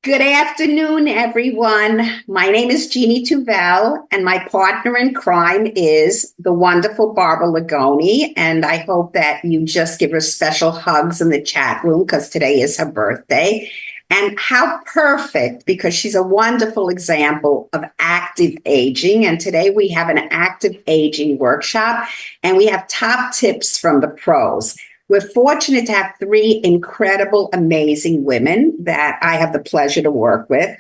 Good afternoon, everyone. My name is Jeannie Tuvel, and my partner in crime is the wonderful Barbara Lagoni. And I hope that you just give her special hugs in the chat room because today is her birthday. And how perfect, because she's a wonderful example of active aging. And today we have an active aging workshop, and we have top tips from the pros. We're fortunate to have three incredible, amazing women that I have the pleasure to work with.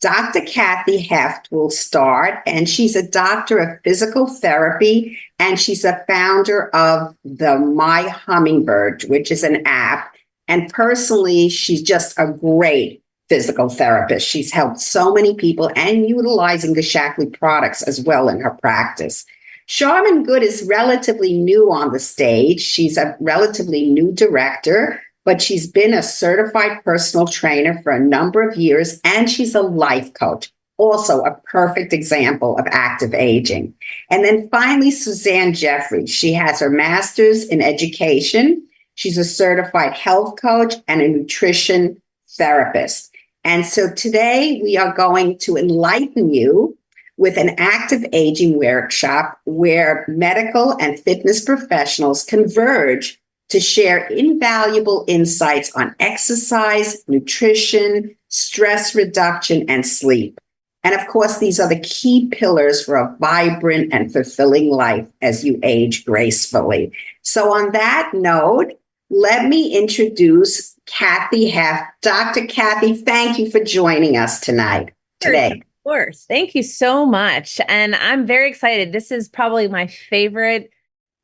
Dr. Kathy Heft will start, and she's a doctor of physical therapy, and she's a founder of the My Hummingbird, which is an app. And personally, she's just a great physical therapist. She's helped so many people and utilizing the Shaklee products as well in her practice. Charmin Good is relatively new on the stage. She's a relatively new director, but she's been a certified personal trainer for a number of years, and she's a life coach. Also, a perfect example of active aging. And then finally, Suzanne Jeffries. She has her master's in education. She's a certified health coach and a nutrition therapist. And so today we are going to enlighten you with an active aging workshop where medical and fitness professionals converge to share invaluable insights on exercise, nutrition, stress reduction, and sleep. And of course, these are the key pillars for a vibrant and fulfilling life as you age gracefully. So on that note, let me introduce Kathy Heft. Dr. Kathy, thank you for joining us today. Of course. Thank you so much. And I'm very excited. This is probably my favorite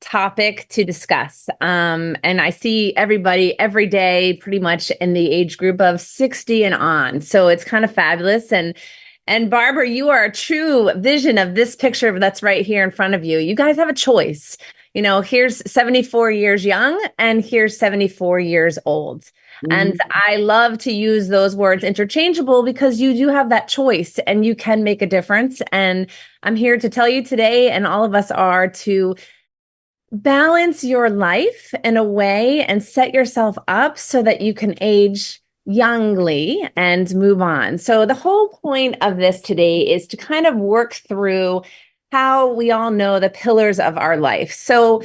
topic to discuss. And I see everybody every day pretty much in the age group of 60 and on. So it's kind of fabulous. And Barbara, you are a true vision of this picture that's right here in front of you. You guys have a choice. Here's 74 years young and here's 74 years old. And I love to use those words interchangeable because you do have that choice and you can make a difference. And I'm here to tell you today, and all of us are, to balance your life in a way and set yourself up so that you can age youngly and move on. So the whole point of this today is to kind of work through how we all know the pillars of our life. So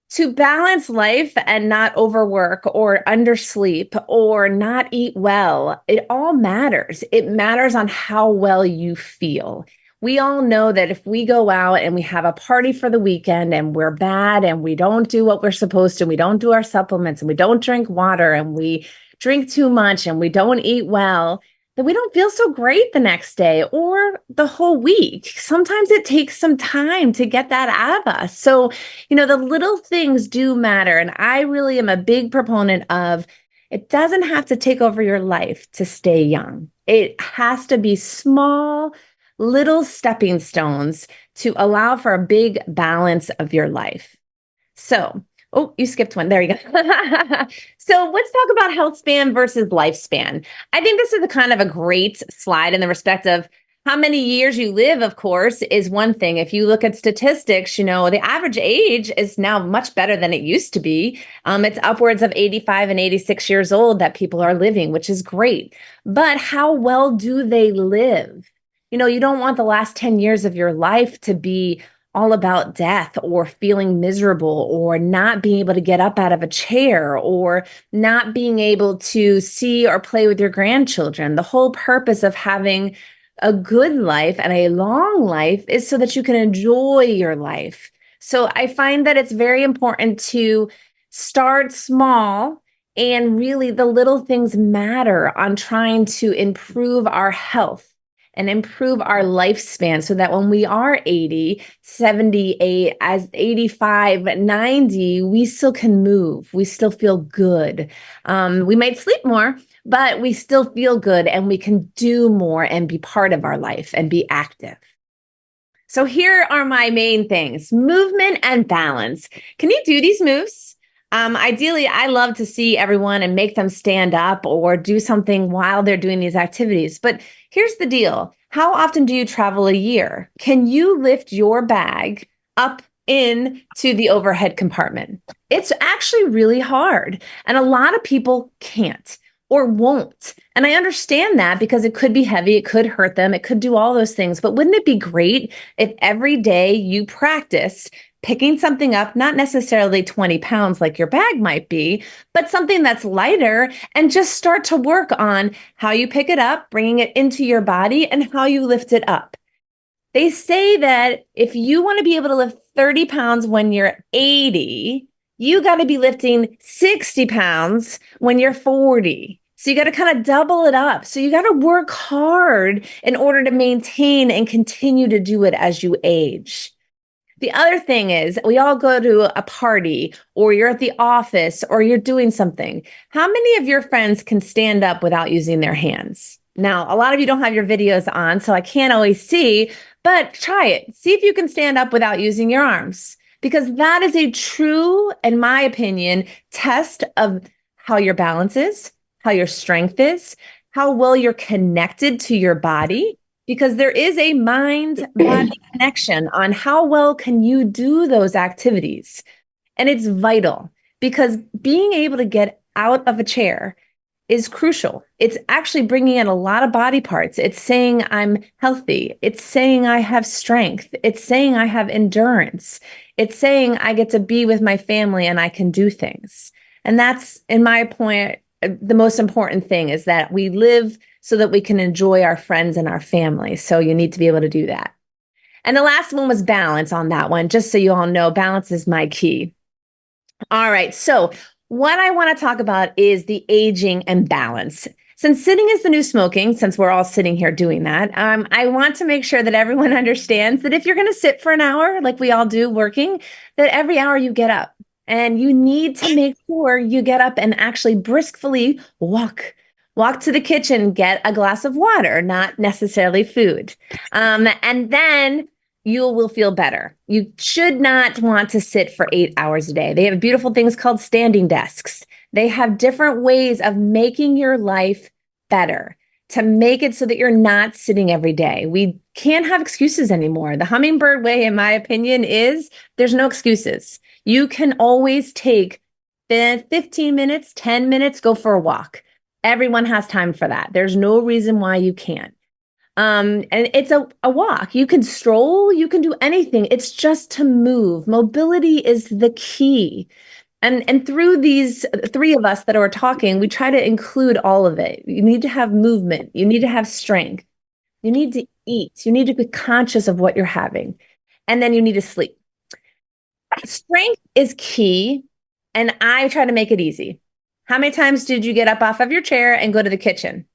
to balance life and not overwork or undersleep or not eat well, it all matters. It matters on how well you feel. We all know that if we go out and we have a party for the weekend and we're bad and we don't do what we're supposed to, we don't do our supplements and we don't drink water and we drink too much and we don't eat well, that we don't feel so great the next day or the whole week. Sometimes it takes some time to get that out of us. So, the little things do matter. And I really am a big proponent of it doesn't have to take over your life to stay young. It has to be small, little stepping stones to allow for a big balance of your life. So, oh, you skipped one. There you go. So let's talk about health span versus lifespan. I think this is a kind of a great slide in the respect of how many years you live, of course, is one thing. If you look at statistics, the average age is now much better than it used to be. It's upwards of 85 and 86 years old that people are living, which is great. But how well do they live? You don't want the last 10 years of your life to be all about death or feeling miserable or not being able to get up out of a chair or not being able to see or play with your grandchildren. The whole purpose of having a good life and a long life is so that you can enjoy your life. So I find that it's very important to start small, and really the little things matter on trying to improve our health and improve our lifespan so that when we are 80, 78, as 85, 90, we still can move. We still feel good. We might sleep more, but we still feel good and we can do more and be part of our life and be active. So here are my main things: movement and balance. Can you do these moves? Ideally, I love to see everyone and make them stand up or do something while they're doing these activities. But here's the deal. How often do you travel a year? Can you lift your bag up into the overhead compartment? It's actually really hard. And a lot of people can't. or won't. And I understand that because it could be heavy, it could hurt them, it could do all those things. But wouldn't it be great if every day you practice picking something up, not necessarily 20 pounds like your bag might be, but something that's lighter, and just start to work on how you pick it up, bringing it into your body, and how you lift it up. They say that if you want to be able to lift 30 pounds when you're 80, you got to be lifting 60 pounds when you're 40. So you got to kind of double it up. So you got to work hard in order to maintain and continue to do it as you age. The other thing is, we all go to a party, or you're at the office, or you're doing something. How many of your friends can stand up without using their hands? Now, a lot of you don't have your videos on, so I can't always see, but try it. See if you can stand up without using your arms, because that is a true, in my opinion, test of how your balance is, how your strength is, how well you're connected to your body. Because there is a mind-body connection on how well can you do those activities. And it's vital, because being able to get out of a chair is crucial. It's actually bringing in a lot of body parts. It's saying I'm healthy. It's saying I have strength. It's saying I have endurance. It's saying I get to be with my family and I can do things. And that's, in my point, the most important thing is that we live so that we can enjoy our friends and our family. So you need to be able to do that. And the last one was balance on that one. Just so you all know, balance is my key. All right. So what I want to talk about is the aging and balance. Since sitting is the new smoking, since we're all sitting here doing that, I want to make sure that everyone understands that if you're going to sit for an hour, like we all do working, that every hour you get up. And you need to make sure you get up and actually briskly walk to the kitchen, get a glass of water, not necessarily food. And then you will feel better. You should not want to sit for 8 hours a day. They have beautiful things called standing desks. They have different ways of making your life better, to make it so that you're not sitting every day. We can't have excuses anymore. The hummingbird way, in my opinion, is there's no excuses. You can always take 15 minutes, 10 minutes, go for a walk. Everyone has time for that. There's no reason why you can't. And it's a walk. You can stroll, you can do anything. It's just to move. Mobility is the key. And through these three of us that are talking, we try to include all of it. You need to have movement. You need to have strength. You need to eat. You need to be conscious of what you're having. And then you need to sleep. Strength is key, and I try to make it easy. How many times did you get up off of your chair and go to the kitchen?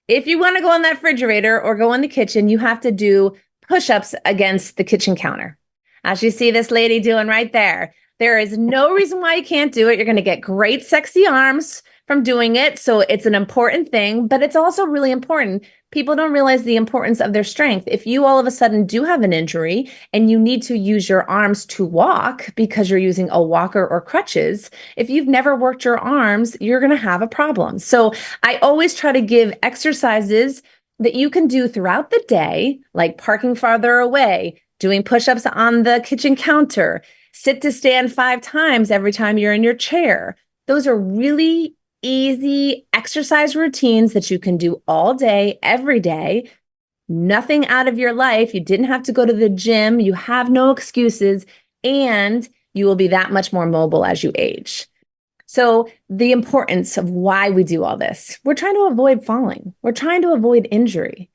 If you want to go in that refrigerator or go in the kitchen, you have to do push-ups against the kitchen counter. As you see this lady doing right there, there is no reason why you can't do it. You're going to get great, sexy arms from doing it. So it's an important thing, but it's also really important. People don't realize the importance of their strength. If you all of a sudden do have an injury and you need to use your arms to walk because you're using a walker or crutches, if you've never worked your arms, you're going to have a problem. So I always try to give exercises that you can do throughout the day, like parking farther away, doing push-ups on the kitchen counter, sit to stand 5 times every time you're in your chair. Those are really easy exercise routines that you can do all day, every day. Nothing out of your life. You didn't have to go to the gym. You have no excuses, and you will be that much more mobile as you age. So the importance of why we do all this. We're trying to avoid falling. We're trying to avoid injury.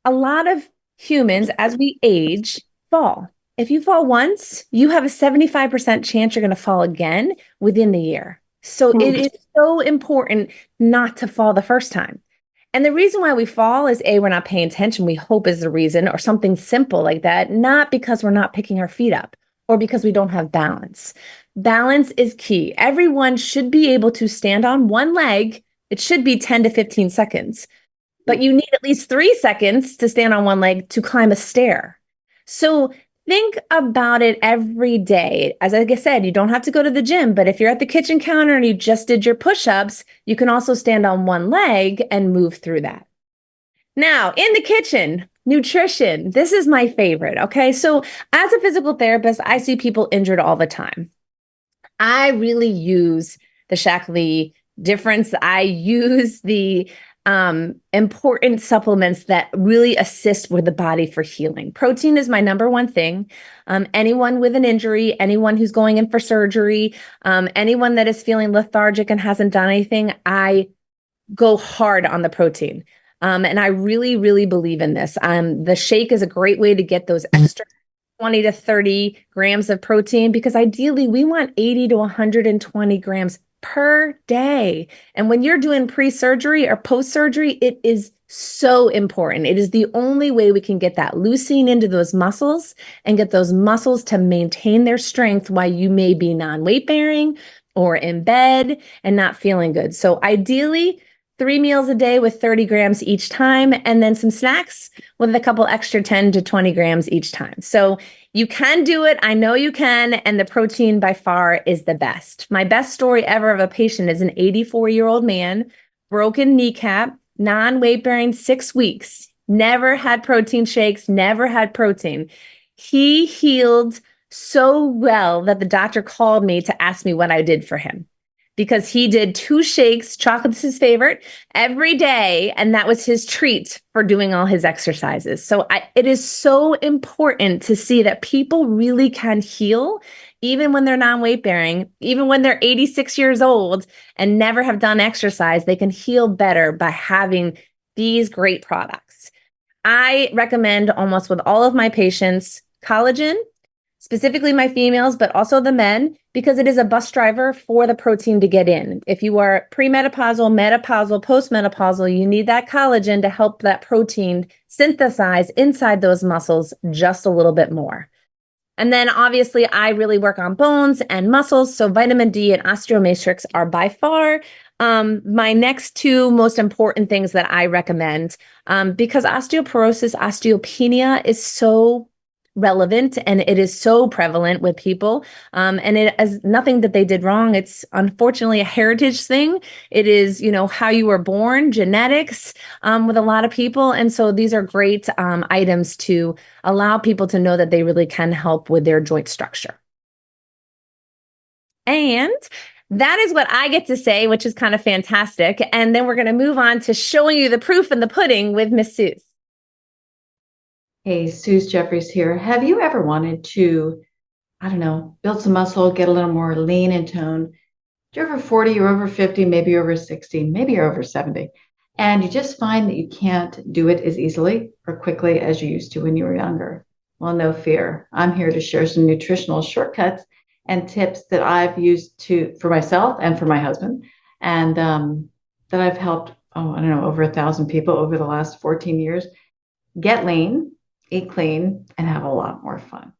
A lot of humans, as we age, fall. If you fall once, you have a 75% chance you're going to fall again within the year. So it is so important not to fall the first time. And the reason why we fall is A, we're not paying attention, we hope is the reason, or something simple like that, not because we're not picking our feet up or because we don't have balance. Balance is key. Everyone should be able to stand on one leg. It should be 10 to 15 seconds, but you need at least 3 seconds to stand on one leg to climb a stair. So think about it every day. As like I said, you don't have to go to the gym, but if you're at the kitchen counter and you just did your push-ups, you can also stand on one leg and move through that. Now, in the kitchen, nutrition. This is my favorite, okay? So as a physical therapist, I see people injured all the time. I really use the Shaklee difference. I use the important supplements that really assist with the body for healing. Protein is my number one thing. Anyone with an injury, anyone who's going in for surgery, anyone that is feeling lethargic and hasn't done anything, I go hard on the protein. And I really, really believe in this. The shake is a great way to get those extra 20 to 30 grams of protein, because ideally we want 80 to 120 grams per day. And when you're doing pre-surgery or post-surgery, it is so important. It is the only way we can get that leucine into those muscles and get those muscles to maintain their strength while you may be non-weight bearing or in bed and not feeling good. So ideally, 3 meals a day with 30 grams each time, and then some snacks with a couple extra 10 to 20 grams each time. So you can do it. I know you can. And the protein by far is the best. My best story ever of a patient is an 84-year-old man, broken kneecap, non-weight bearing 6 weeks, never had protein shakes, never had protein. He healed so well that the doctor called me to ask me what I did for him, because he did 2 shakes, chocolate's his favorite, every day. And that was his treat for doing all his exercises. So it is so important to see that people really can heal, even when they're non-weight bearing, even when they're 86 years old and never have done exercise, they can heal better by having these great products. I recommend almost with all of my patients collagen, specifically my females, but also the men, because it is a bus driver for the protein to get in. If you are premenopausal, menopausal, postmenopausal, you need that collagen to help that protein synthesize inside those muscles just a little bit more. And then obviously I really work on bones and muscles. So vitamin D and osteomatrix are by far my next 2 most important things that I recommend, because osteoporosis, osteopenia is so relevant and it is so prevalent with people. And it is nothing that they did wrong. It's unfortunately a heritage thing. It is, how you were born, genetics, with a lot of people. And so these are great items to allow people to know that they really can help with their joint structure. And that is what I get to say, which is kind of fantastic. And then we're going to move on to showing you the proof in the pudding with Miss Suze. Hey, Suze Jeffries here. Have you ever wanted to, build some muscle, get a little more lean and toned? You're over 40, you're over 50, maybe you're over 60, maybe you're over 70, and you just find that you can't do it as easily or quickly as you used to when you were younger. Well, no fear. I'm here to share some nutritional shortcuts and tips that I've used for myself and for my husband, and that I've helped, over 1,000 people over the last 14 years get lean, eat clean, and have a lot more fun.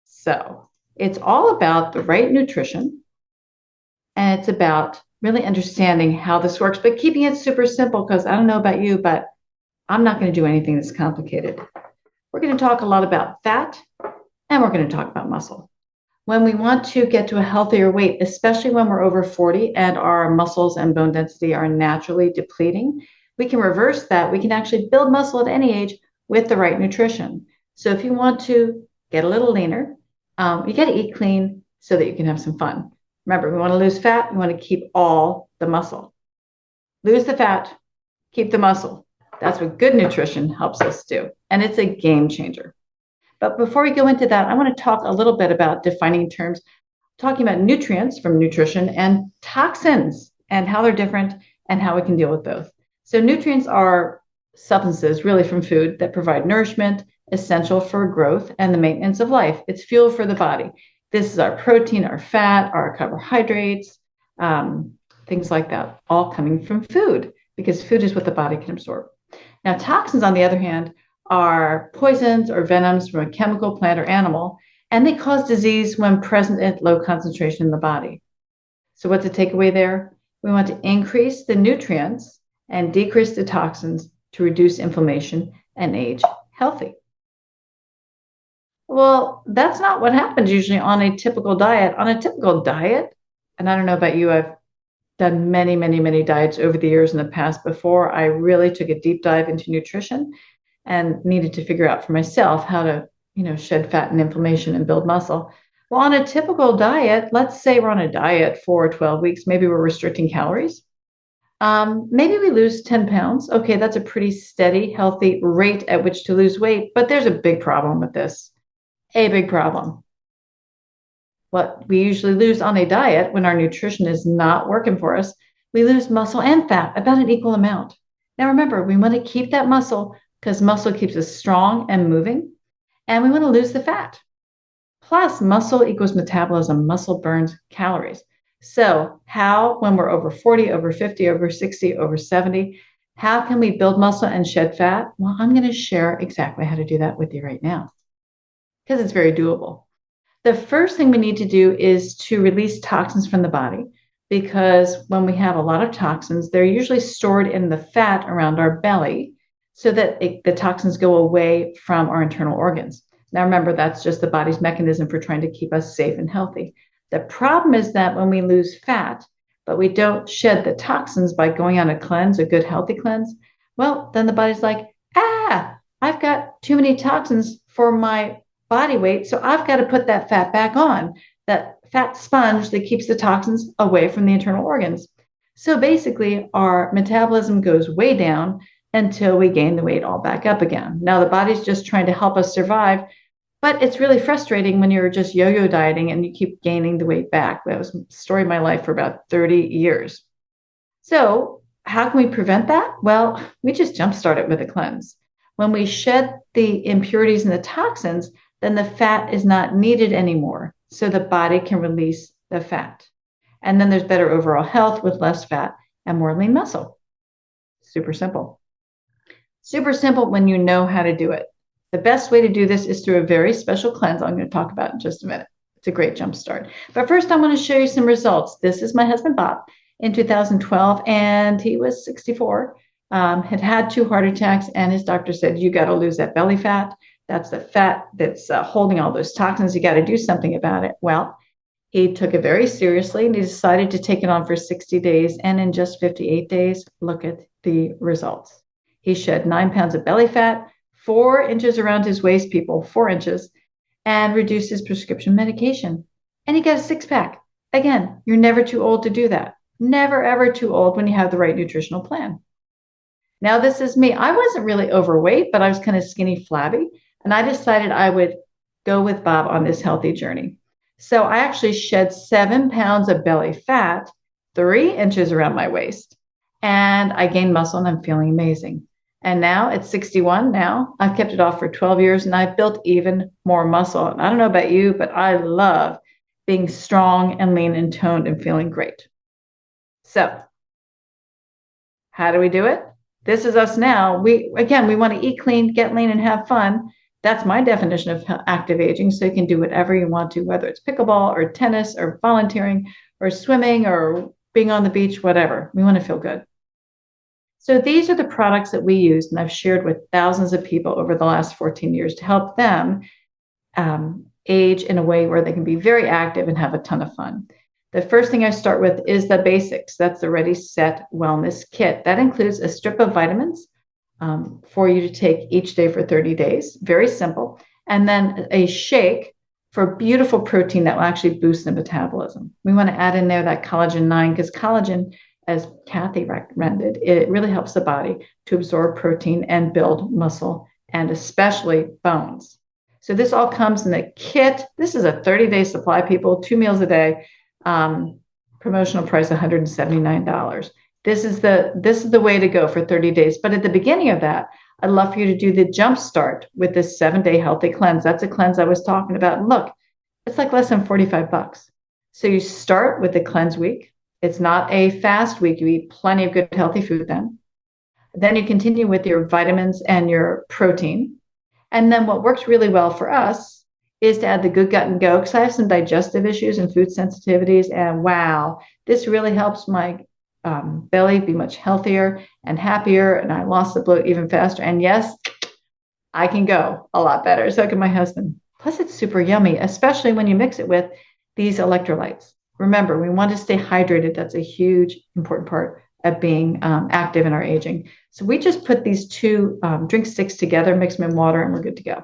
So it's all about the right nutrition, and it's about really understanding how this works, but keeping it super simple, because I don't know about you, but I'm not going to do anything that's complicated. We're going to talk a lot about fat, and we're going to talk about muscle. When we want to get to a healthier weight, especially when we're over 40 and our muscles and bone density are naturally depleting, we can reverse that. We can actually build muscle at any age with the right nutrition. So if you want to get a little leaner, you got to eat clean so that you can have some fun. Remember, we want to lose fat. We want to keep all the muscle. Lose the fat, keep the muscle. That's what good nutrition helps us do. And it's a game changer. But before we go into that, I want to talk a little bit about defining terms, talking about nutrients from nutrition and toxins and how they're different and how we can deal with both. So nutrients are substances really from food that provide nourishment, essential for growth and the maintenance of life. It's fuel for the body. This is our protein, our fat, our carbohydrates, things like that, all coming from food, because food is what the body can absorb. Now, toxins, on the other hand, are poisons or venoms from a chemical, plant, or animal, and they cause disease when present at low concentration in the body. So what's the takeaway there? We want to increase the nutrients and decrease the toxins to reduce inflammation and age healthy. Well, that's not what happens usually on a typical diet. On a typical diet, and I don't know about you, I've done many, many, many diets over the years in the past before I really took a deep dive into nutrition and needed to figure out for myself how to, shed fat and inflammation and build muscle. Well, on a typical diet, let's say we're on a diet for 12 weeks, maybe we're restricting calories Maybe we lose 10 pounds. Okay, that's a pretty steady, healthy rate at which to lose weight. But there's a big problem with this. A big problem. What we usually lose on a diet when our nutrition is not working for us, we lose muscle and fat about an equal amount. Now, remember, we want to keep that muscle because muscle keeps us strong and moving, and we want to lose the fat. Plus, muscle equals metabolism. Muscle burns calories. So how, when we're over 40, over 50, over 60, over 70, how can we build muscle and shed fat? Well, I'm going to share exactly how to do that with you right now because it's very doable. The first thing we need to do is to release toxins from the body because when we have a lot of toxins, they're usually stored in the fat around our belly so that the toxins go away from our internal organs. Now, remember, that's just the body's mechanism for trying to keep us safe and healthy. The problem is that when we lose fat, but we don't shed the toxins by going on a cleanse, a good healthy cleanse, well, then the body's like, I've got too many toxins for my body weight, so I've got to put that fat back on, that fat sponge that keeps the toxins away from the internal organs. So basically, our metabolism goes way down until we gain the weight all back up again. Now, the body's just trying to help us survive, but it's really frustrating when you're just yo-yo dieting and you keep gaining the weight back. That was the story of my life for about 30 years. So how can we prevent that? Well, we just jumpstart it with a cleanse. When we shed the impurities and the toxins, then the fat is not needed anymore. So the body can release the fat. And then there's better overall health with less fat and more lean muscle. Super simple. Super simple when you know how to do it. The best way to do this is through a very special cleanse I'm going to talk about in just a minute. It's a great jump start. But first, I want to show you some results. This is my husband, Bob, in 2012, and he was 64, had had 2 heart attacks, and his doctor said, you got to lose that belly fat. That's the fat that's holding all those toxins. You got to do something about it. Well, he took it very seriously, and he decided to take it on for 60 days, and in just 58 days, look at the results. He shed 9 pounds of belly fat, 4 inches around his waist, people, 4 inches, and reduced his prescription medication. And he got a 6-pack. Again, you're never too old to do that. Never, ever too old when you have the right nutritional plan. Now, this is me. I wasn't really overweight, but I was kind of skinny, flabby. And I decided I would go with Bob on this healthy journey. So I actually shed 7 pounds of belly fat, 3 inches around my waist, and I gained muscle and I'm feeling amazing. And now at 61 now, I've kept it off for 12 years and I've built even more muscle. And I don't know about you, but I love being strong and lean and toned and feeling great. So how do we do it? This is us now. We want to eat clean, get lean, and have fun. That's my definition of active aging. So you can do whatever you want to, whether it's pickleball or tennis or volunteering or swimming or being on the beach, whatever. We want to feel good. So these are the products that we use, and I've shared with thousands of people over the last 14 years to help them age in a way where they can be very active and have a ton of fun. The first thing I start with is the basics. That's the Ready, Set Wellness Kit. That includes a strip of vitamins for you to take each day for 30 days. Very simple. And then a shake for beautiful protein that will actually boost the metabolism. We want to add in there that collagen 9 because collagen, as Kathy recommended, it really helps the body to absorb protein and build muscle and especially bones. So this all comes in the kit. This is a 30-day supply, people, 2 meals a day. Promotional price $179. This is the way to go for 30 days. But at the beginning of that, I'd love for you to do the jump start with this 7-day healthy cleanse. That's a cleanse I was talking about. And look, it's like less than $45. So you start with the cleanse week. It's not a fast week. You eat plenty of good healthy food then. Then you continue with your vitamins and your protein. And then what works really well for us is to add the Good Gut and Go, because I have some digestive issues and food sensitivities. And wow, this really helps my belly be much healthier and happier. And I lost the bloat even faster. And yes, I can go a lot better. So can my husband. Plus, it's super yummy, especially when you mix it with these electrolytes. Remember, we want to stay hydrated. That's a huge, important part of being active in our aging. So we just put these 2 drink sticks together, mix them in water, and we're good to go.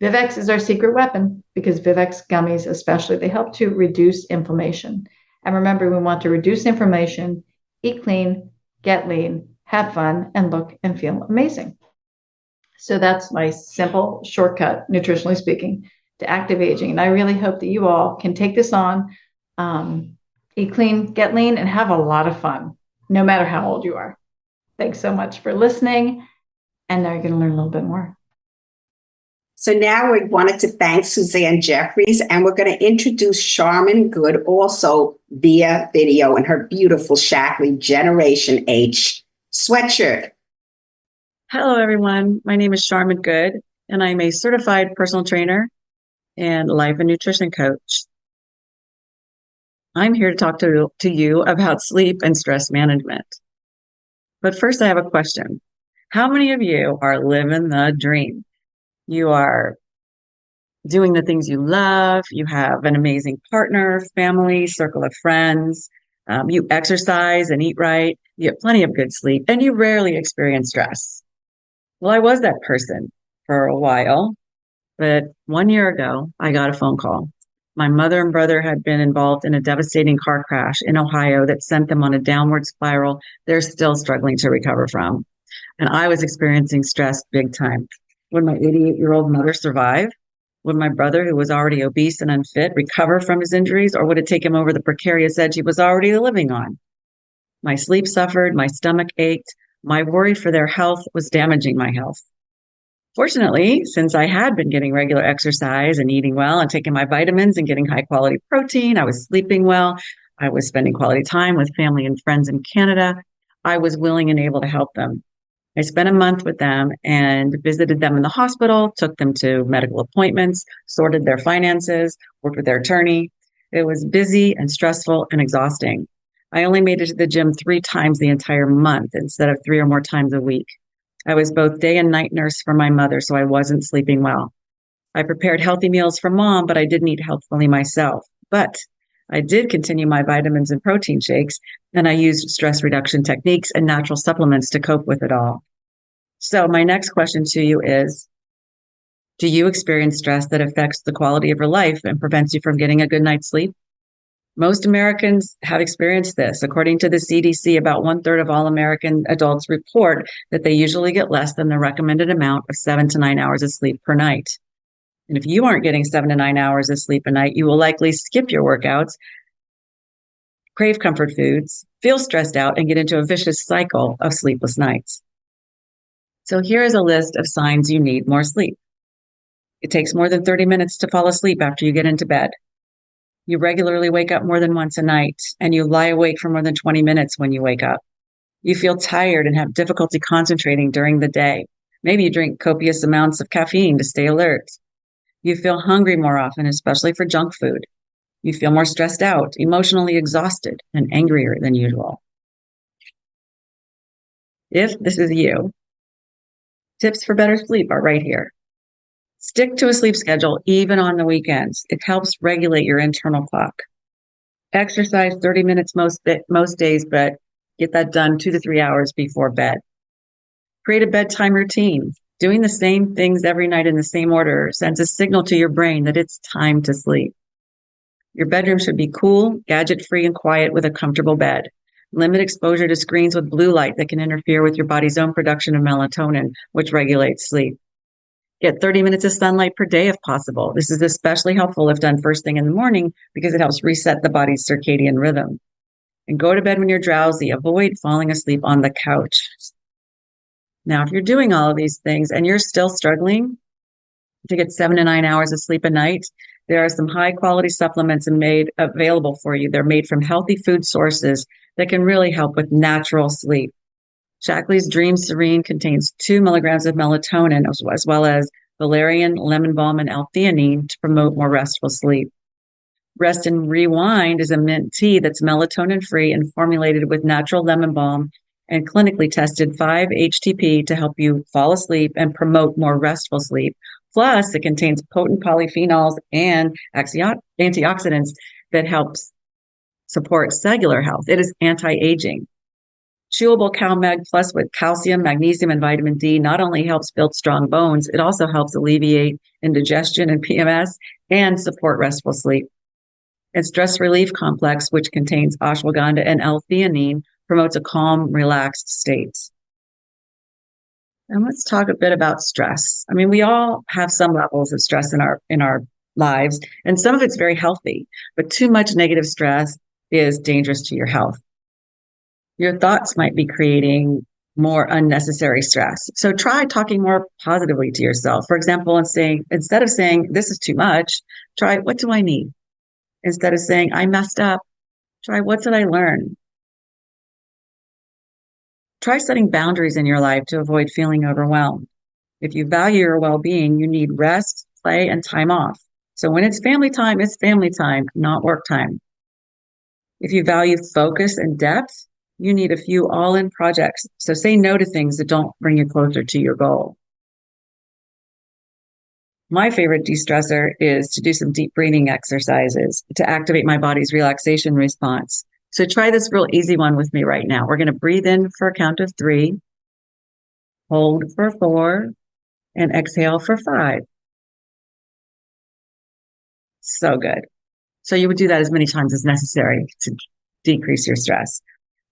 Vivex is our secret weapon because Vivex gummies especially, they help to reduce inflammation. And remember, we want to reduce inflammation, eat clean, get lean, have fun, and look and feel amazing. So that's my simple shortcut, nutritionally speaking, to active aging. And I really hope that you all can take this on, eat clean, get lean, and have a lot of fun, no matter how old you are. Thanks so much for listening. And now you're going to learn a little bit more. So now we wanted to thank Suzanne Jeffries, and we're going to introduce Charmin Good also via video in her beautiful Shaklee Generation H sweatshirt. Hello, everyone. My name is Charmin Good, and I'm a certified personal trainer and life and nutrition coach. I'm here to talk to you about sleep and stress management. But first, I have a question. How many of you are living the dream? You are doing the things you love. You have an amazing partner, family, circle of friends. You exercise and eat right. You get plenty of good sleep, and you rarely experience stress. Well, I was that person for a while, but 1 year ago, I got a phone call. My mother and brother had been involved in a devastating car crash in Ohio that sent them on a downward spiral they're still struggling to recover from. And I was experiencing stress big time. Would my 88-year-old mother survive? Would my brother, who was already obese and unfit, recover from his injuries, or would it take him over the precarious edge he was already living on? My sleep suffered, my stomach ached, my worry for their health was damaging my health. Fortunately, since I had been getting regular exercise and eating well and taking my vitamins and getting high quality protein, I was sleeping well, I was spending quality time with family and friends in Canada, I was willing and able to help them. I spent a month with them and visited them in the hospital, took them to medical appointments, sorted their finances, worked with their attorney. It was busy and stressful and exhausting. I only made it to the gym 3 times the entire month instead of 3 or more times a week. I was both day and night nurse for my mother, so I wasn't sleeping well. I prepared healthy meals for mom, but I didn't eat healthfully myself. But I did continue my vitamins and protein shakes, and I used stress reduction techniques and natural supplements to cope with it all. So my next question to you is, do you experience stress that affects the quality of your life and prevents you from getting a good night's sleep? Most Americans have experienced this. According to the CDC, about 1/3 of all American adults report that they usually get less than the recommended amount of 7 to 9 hours of sleep per night. And if you aren't getting 7 to 9 hours of sleep a night, you will likely skip your workouts, crave comfort foods, feel stressed out, and get into a vicious cycle of sleepless nights. So here is a list of signs you need more sleep. It takes more than 30 minutes to fall asleep after you get into bed. You regularly wake up more than once a night, and you lie awake for more than 20 minutes when you wake up. You feel tired and have difficulty concentrating during the day. Maybe you drink copious amounts of caffeine to stay alert. You feel hungry more often, especially for junk food. You feel more stressed out, emotionally exhausted, and angrier than usual. If this is you, tips for better sleep are right here. Stick to a sleep schedule even on the weekends. It helps regulate your internal clock. Exercise 30 minutes most days, but get that done 2 to 3 hours before bed. Create a bedtime routine. Doing the same things every night in the same order sends a signal to your brain that it's time to sleep. Your bedroom should be cool, gadget-free, and quiet with a comfortable bed. Limit exposure to screens with blue light that can interfere with your body's own production of melatonin, which regulates sleep. Get 30 minutes of sunlight per day if possible. This is especially helpful if done first thing in the morning because it helps reset the body's circadian rhythm. And go to bed when you're drowsy. Avoid falling asleep on the couch. Now, if you're doing all of these things and you're still struggling to get 7 to 9 hours of sleep a night, there are some high quality supplements made available for you. They're made from healthy food sources that can really help with natural sleep. Shaklee's Dream Serene contains 2 milligrams of melatonin as well as valerian, lemon balm, and L-theanine to promote more restful sleep. Rest and Rewind is a mint tea that's melatonin-free and formulated with natural lemon balm and clinically tested 5-HTP to help you fall asleep and promote more restful sleep. Plus, it contains potent polyphenols and antioxidants that helps support cellular health. It is anti-aging. Chewable CalMag Plus with calcium, magnesium, and vitamin D not only helps build strong bones, it also helps alleviate indigestion and PMS and support restful sleep. And Stress Relief Complex, which contains ashwagandha and L-theanine, promotes a calm, relaxed state. And let's talk a bit about stress. I mean, we all have some levels of stress in our lives, and some of it's very healthy, but too much negative stress is dangerous to your health. Your thoughts might be creating more unnecessary stress. So try talking more positively to yourself. For example, instead of saying, this is too much, try, what do I need? Instead of saying, I messed up, try, what did I learn? Try setting boundaries in your life to avoid feeling overwhelmed. If you value your well-being, you need rest, play, and time off. So when it's family time, not work time. If you value focus and depth, you need a few all-in projects. So say no to things that don't bring you closer to your goal. My favorite de-stressor is to do some deep breathing exercises to activate my body's relaxation response. So try this real easy one with me right now. We're going to breathe in for a count of 3, hold for 4, and exhale for 5. So good. So you would do that as many times as necessary to decrease your stress.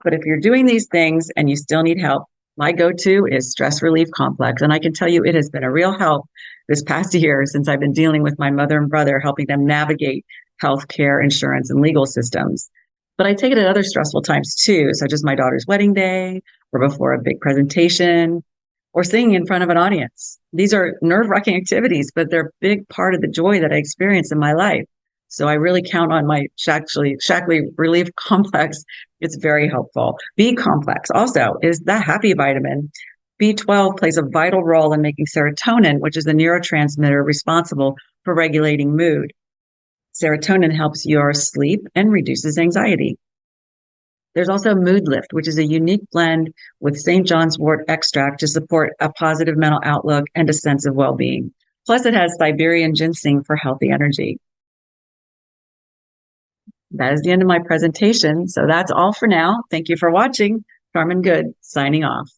But if you're doing these things and you still need help, my go-to is Stress Relief Complex. And I can tell you it has been a real help this past year since I've been dealing with my mother and brother, helping them navigate healthcare, insurance, and legal systems. But I take it at other stressful times too, such as my daughter's wedding day, or before a big presentation, or singing in front of an audience. These are nerve-wracking activities, but they're a big part of the joy that I experience in my life. So I really count on my Shaklee Relief Complex. It's very helpful. B complex also is the happy vitamin. B12 plays a vital role in making serotonin, which is the neurotransmitter responsible for regulating mood. Serotonin helps your sleep and reduces anxiety. There's also Mood Lift, which is a unique blend with St. John's wort extract to support a positive mental outlook and a sense of well-being. Plus, it has Siberian ginseng for healthy energy. That is the end of my presentation. So that's all for now. Thank you for watching. Carmen Good, signing off.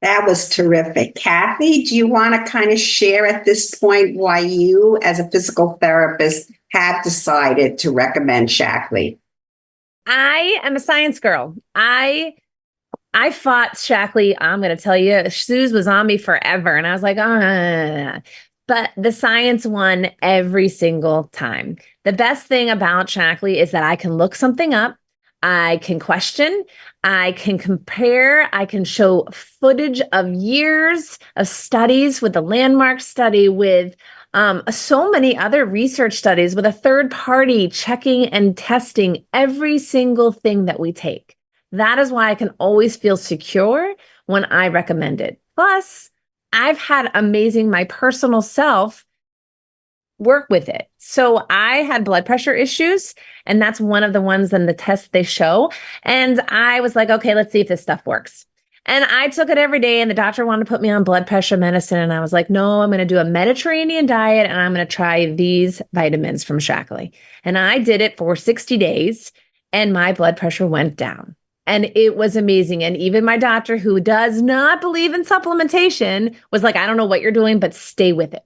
That was terrific. Kathy, do you want to kind of share at this point why you, as a physical therapist, have decided to recommend Shaklee? I am a science girl. I fought Shaklee. I'm going to tell you, Suze was on me forever. And I was like, but the science won every single time. The best thing about Shaklee is that I can look something up. I can question, I can compare, I can show footage of years of studies with the landmark study, with so many other research studies, with a third party checking and testing every single thing that we take. That is why I can always feel secure when I recommend it. Plus, I've had my personal self work with it. So I had blood pressure issues, and that's one of the ones in the test they show. And I was like, okay, let's see if this stuff works. And I took it every day, and the doctor wanted to put me on blood pressure medicine. And I was like, no, I'm going to do a Mediterranean diet, and I'm going to try these vitamins from Shaklee. And I did it for 60 days, and my blood pressure went down. And it was amazing. And even my doctor, who does not believe in supplementation, was like, I don't know what you're doing, but stay with it.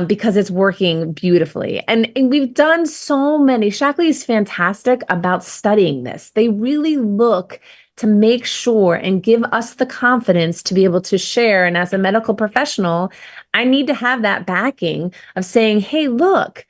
Because it's working beautifully. And we've done so many. Shaklee is fantastic about studying this. They really look to make sure and give us the confidence to be able to share. And as a medical professional, I need to have that backing of saying, hey, look,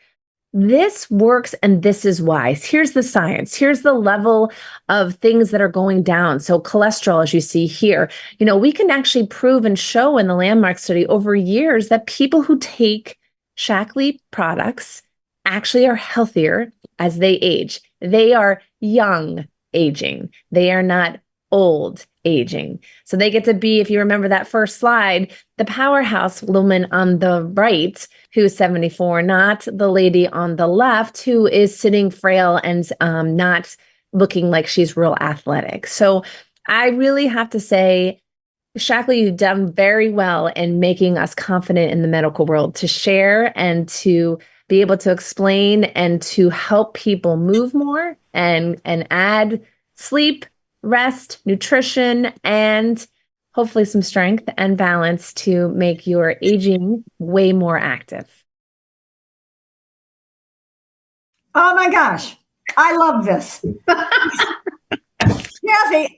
this works and this is why. Here's the science. Here's the level of things that are going down. So cholesterol, as you see here, we can actually prove and show in the landmark study over years that people who take Shaklee products actually are healthier as they age. They are young aging. They are not old aging. So they get to be, if you remember that first slide, the powerhouse woman on the right who is 74, not the lady on the left who is sitting frail and not looking like she's real athletic. So I really have to say, Shaklee, you've done very well in making us confident in the medical world to share and to be able to explain and to help people move more and add sleep, rest, nutrition, and hopefully some strength and balance to make your aging way more active. Oh my gosh, I love this. Kathy,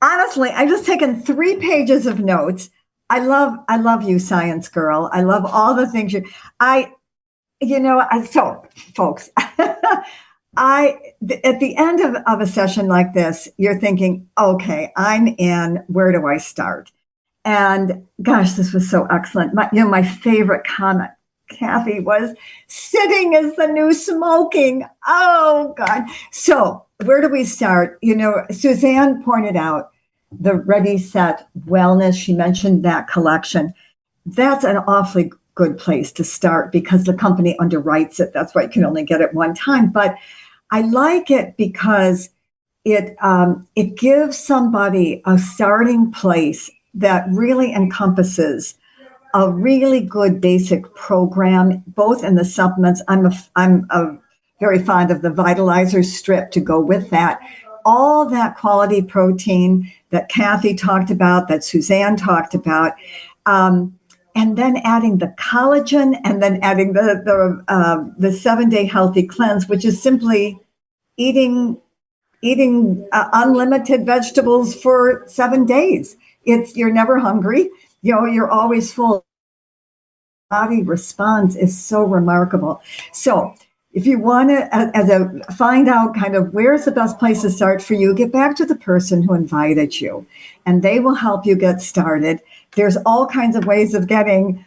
honestly, I've just taken 3 pages of notes. I love you, science girl. I love all the things so folks, at the end of a session like this, you're thinking, okay, I'm in, where do I start? And gosh, this was so excellent. My favorite comment, Kathy, was sitting is the new smoking. Oh God. So where do we start? Suzanne pointed out the Ready, Set, Wellness. She mentioned that collection. That's an awfully good place to start because the company underwrites it. That's why you can only get it one time. But I like it because it gives somebody a starting place that really encompasses a really good basic program, both in the supplements. I'm very fond of the Vitalizer strip to go with that. All that quality protein that Kathy talked about, that Suzanne talked about, and then adding the collagen, and then adding the 7-day healthy cleanse, which is simply eating unlimited vegetables for 7 days. You're never hungry. You're always full. Body response is so remarkable. So if you want to find out kind of where's the best place to start for you, get back to the person who invited you, and they will help you get started. There's all kinds of ways of getting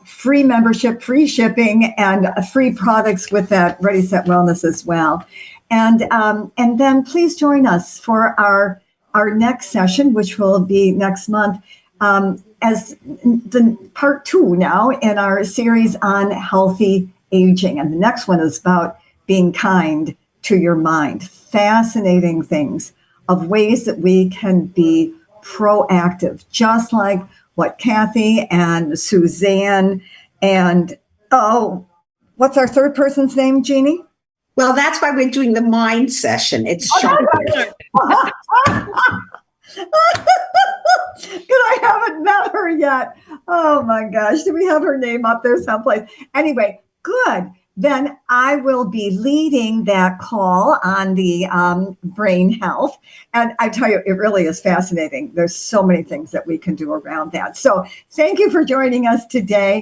free membership, free shipping, and free products with that Ready, Set, Wellness as well. And then please join us for our next session, which will be next month, as the part 2 now in our series on healthy aging. And the next one is about being kind to your mind. Fascinating things of ways that we can be proactive, just like what Kathy and Suzanne and, what's our third person's name, Jeannie? Well, that's why we're doing the mind session. It's Good, I haven't met her yet. Oh my gosh, do we have her name up there someplace? Anyway, good. Then I will be leading that call on the brain health. And I tell you, it really is fascinating. There's so many things that we can do around that. So thank you for joining us today.